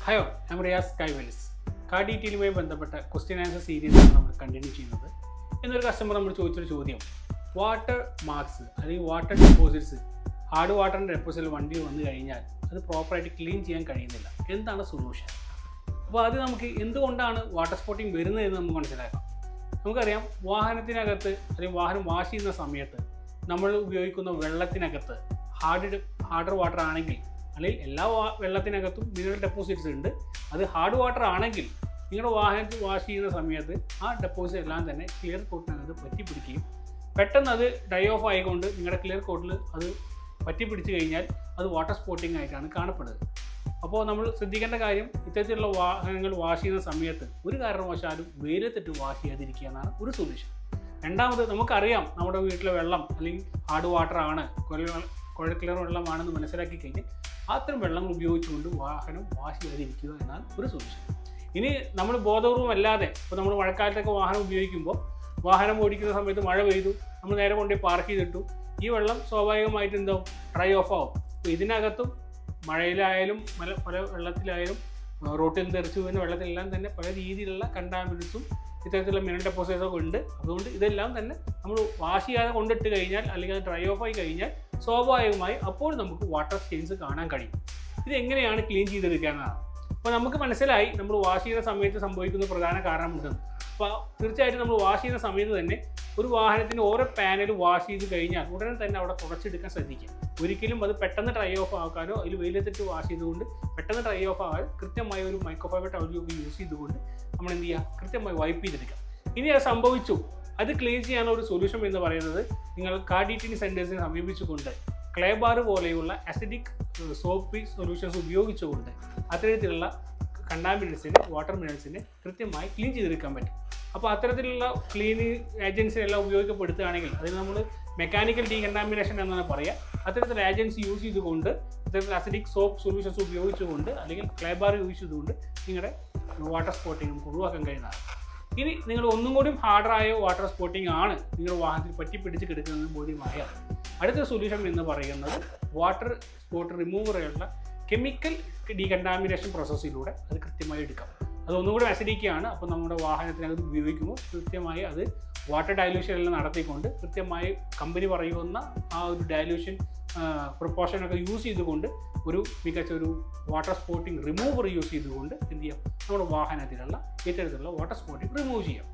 Hello, ഞാൻ Riyas കൈവലിസ്. Car ഡീറ്റെയിലുമായി ബന്ധപ്പെട്ട question answer സീരീസാണ് നമ്മൾ കണ്ടിന്യൂ ചെയ്യുന്നത്. എന്നൊരു കസ്റ്റമർ നമ്മൾ ചോദിച്ചൊരു ചോദ്യം, വാട്ടർ മാർക്സ് അല്ലെങ്കിൽ വാട്ടർ ഡെപ്പോസിറ്റ്സ്, ഹാർഡ് വാട്ടറിൻ്റെ ഡെപ്പോസിറ്റ് വണ്ടിയിൽ വന്നു കഴിഞ്ഞാൽ അത് പ്രോപ്പറായിട്ട് ക്ലീൻ ചെയ്യാൻ കഴിയുന്നില്ല, എന്താണ് സൊല്യൂഷൻ? അപ്പോൾ അത് നമുക്ക് എന്തുകൊണ്ടാണ് വാട്ടർ സ്പോട്ടിങ് വരുന്നതെന്ന് നമുക്ക് മനസ്സിലാക്കാം. നമുക്കറിയാം, വാഹനത്തിനകത്ത് അല്ലെങ്കിൽ വാഹനം വാഷ് ചെയ്യുന്ന സമയത്ത് നമ്മൾ ഉപയോഗിക്കുന്ന വെള്ളത്തിനകത്ത് ഹാർഡർ വാട്ടർ ആണെങ്കിൽ, അല്ലെങ്കിൽ എല്ലാ വെള്ളത്തിനകത്തും മിനറൽ ഡെപ്പോസിറ്റ്സ് ഉണ്ട്. അത് ഹാർഡ് വാട്ടർ ആണെങ്കിൽ നിങ്ങളുടെ വാഹനത്തിൽ വാഷ് ചെയ്യുന്ന സമയത്ത് ആ ഡെപ്പോസിറ്റ് എല്ലാം തന്നെ ക്ലിയർ കോട്ടിനകത്ത് പറ്റിപ്പിടിക്കുകയും പെട്ടെന്ന് അത് ഡ്രൈ ഓഫ് ആയിക്കൊണ്ട് നിങ്ങളുടെ ക്ലിയർ കോട്ടിൽ അത് പറ്റിപ്പിടിച്ച് കഴിഞ്ഞാൽ അത് വാട്ടർ സ്പോട്ടിംഗ് ആയിട്ടാണ് കാണപ്പെടുന്നത്. അപ്പോൾ നമ്മൾ ശ്രദ്ധിക്കേണ്ട കാര്യം, ഇത്തരത്തിലുള്ള വാഹനങ്ങൾ വാഷ് ചെയ്യുന്ന സമയത്ത് ഒരു കാരണവശാലും വെയിലത്തിട്ട് വാഷ് ചെയ്യാതിരിക്കുക എന്നാണ് ഒരു സൊല്യൂഷൻ. രണ്ടാമത്, നമുക്കറിയാം നമ്മുടെ വീട്ടിലെ വെള്ളം അല്ലെങ്കിൽ ഹാർഡ് വാട്ടർ ആണ്, കുഴൽ ക്ലിയർ വെള്ളമാണെന്ന് മനസ്സിലാക്കി കഴിഞ്ഞാൽ അത്തരം വെള്ളങ്ങൾ ഉപയോഗിച്ചുകൊണ്ട് വാഹനം വാഷ് ചെയ്യാതിരിക്കുക എന്നാണ് ഒരു സൊല്യൂഷൻ. ഇനി നമ്മൾ ബോധപൂർവമല്ലാതെ, ഇപ്പോൾ നമ്മൾ മഴക്കാലത്തൊക്കെ വാഹനം ഉപയോഗിക്കുമ്പോൾ വാഹനം ഓടിക്കുന്ന സമയത്ത് മഴ പെയ്തു, നമ്മൾ നേരെ കൊണ്ടുപോയി പാർക്ക് ചെയ്തിട്ടു, ഈ വെള്ളം സ്വാഭാവികമായിട്ട് എന്താവും, ഡ്രൈ ഓഫ് ആവും. അപ്പോൾ ഇതിനകത്തും മഴയിലായാലും പല വെള്ളത്തിലായാലും റോട്ടിൽ നിന്ന് തെറിച്ചു പോകുന്ന വെള്ളത്തിലെല്ലാം തന്നെ പല രീതിയിലുള്ള കണ്ടാമിനൻസും ഇത്തരത്തിലുള്ള മിനറൽ ഡെപ്പോസിറ്റ്സൊക്കെ ഉണ്ട്. അതുകൊണ്ട് ഇതെല്ലാം തന്നെ നമ്മൾ വാഷ് ചെയ്യാതെ കൊണ്ടിട്ട് കഴിഞ്ഞാൽ അല്ലെങ്കിൽ അത് ഡ്രൈ ഓഫ് ആയി കഴിഞ്ഞാൽ സ്വാഭാവികമായി അപ്പോൾ നമുക്ക് വാട്ടർ സ്റ്റെയിൻസ് കാണാൻ കഴിയും. ഇതെങ്ങനെയാണ് ക്ലീൻ ചെയ്തെടുക്കുക എന്നതാണ്. അപ്പോൾ നമുക്ക് മനസ്സിലായി നമ്മൾ വാഷ് ചെയ്യുന്ന സമയത്ത് സംഭവിക്കുന്ന പ്രധാന കാരണമുണ്ടെന്ന്. അപ്പോൾ തീർച്ചയായിട്ടും നമ്മൾ വാഷ് ചെയ്യുന്ന സമയത്ത് തന്നെ ഒരു വാഹനത്തിൻ്റെ ഓരോ പാനൽ വാഷ് ചെയ്ത് കഴിഞ്ഞാൽ ഉടനെ തന്നെ അവിടെ തുടച്ചെടുക്കാൻ ശ്രദ്ധിക്കുക. ഒരിക്കലും അത് പെട്ടെന്ന് ഡ്രൈ ഓഫ് ആക്കാനോ അതിൽ വെയിലത്തിട്ട് വാഷ് ചെയ്തുകൊണ്ട് പെട്ടെന്ന് ഡ്രൈ ഓഫ് ആകാൻ കൃത്യമായ ഒരു മൈക്രോഫൈബർ ടവൽ യൂസ് ചെയ്തുകൊണ്ട് നമ്മൾ എന്ത് ചെയ്യുക, കൃത്യമായി വൈപ്പ് ചെയ്തെടുക്കാം. ഇനി അത് സംഭവിച്ചു, അത് ക്ലീൻ ചെയ്യാനുള്ള ഒരു സൊല്യൂഷൻ എന്ന് പറയുന്നത്, നിങ്ങൾ കാർ ഡീറ്റെയിലിംഗ് സെൻറ്റേഴ്സിനെ സമീപിച്ചുകൊണ്ട് ക്ലേ ബാർ പോലെയുള്ള അസിഡിക് സോപ്പ് സൊല്യൂഷൻസ് ഉപയോഗിച്ചുകൊണ്ട് അത്തരത്തിലുള്ള കണ്ടാമിനൻസിനെ, വാട്ടർ മിനറൽസിനെ കൃത്യമായി ക്ലീൻ ചെയ്തെടുക്കാൻ പറ്റും. അപ്പോൾ അത്തരത്തിലുള്ള ക്ലീനിങ് ഏജൻസിനെല്ലാം ഉപയോഗപ്പെടുത്തുകയാണെങ്കിൽ അതിന് നമ്മൾ മെക്കാനിക്കൽ ഡീകണ്ടാമിനേഷൻ എന്നാണ് പറയുക. അത്തരത്തിലുള്ള ഏജൻസി യൂസ് ചെയ്തുകൊണ്ട്, ഇത്തരത്തിൽ അസിഡിക് സോപ്പ് സൊല്യൂഷൻസ് ഉപയോഗിച്ചുകൊണ്ട് അല്ലെങ്കിൽ ക്ലേ ബാർ യൂസ് ചെയ്തുകൊണ്ട് നിങ്ങളുടെ വാട്ടർ സ്പോട്ടിങ് നമുക്ക് ഒഴിവാക്കാൻ കഴിയുന്നതാണ്. ഇനി നിങ്ങൾ ഒന്നും കൂടി ഹാർഡറായ വാട്ടർ സ്പോട്ടിംഗ് ആണ് നിങ്ങളുടെ വാഹനത്തിൽ പറ്റിപ്പിടിച്ച് കിടക്കുന്നത് ബോധ്യമായ അടുത്ത സൊല്യൂഷൻ എന്ന് പറയുന്നത് വാട്ടർ സ്പോട്ട് റിമൂവറുള്ള കെമിക്കൽ ഡീകണ്ടാമിനേഷൻ പ്രോസസ്സിലൂടെ അത് കൃത്യമായി എടുക്കാം. അതൊന്നുകൂടി അസിഡിക്കാണ്. അപ്പോൾ നമ്മുടെ വാഹനത്തിനകത്ത് ഉപയോഗിക്കുമ്പോൾ കൃത്യമായി അത് വാട്ടർ ഡയലൂഷൻ എല്ലാം നടത്തിക്കൊണ്ട് കൃത്യമായി കമ്പനി പറയുന്ന ആ ഒരു ഡയലൂഷൻ പ്രൊപ്പോർഷനൊക്കെ യൂസ് ചെയ്തുകൊണ്ട് ഒരു മികച്ച ഒരു വാട്ടർ സ്പോട്ടിംഗ് റിമൂവർ യൂസ് ചെയ്തുകൊണ്ട് എന്ത് ചെയ്യാം, നമ്മുടെ വാഹനത്തിലുള്ള ഇത്തരത്തിലുള്ള വാട്ടർ സ്പോട്ടിംഗ് റിമൂവ് ചെയ്യാം.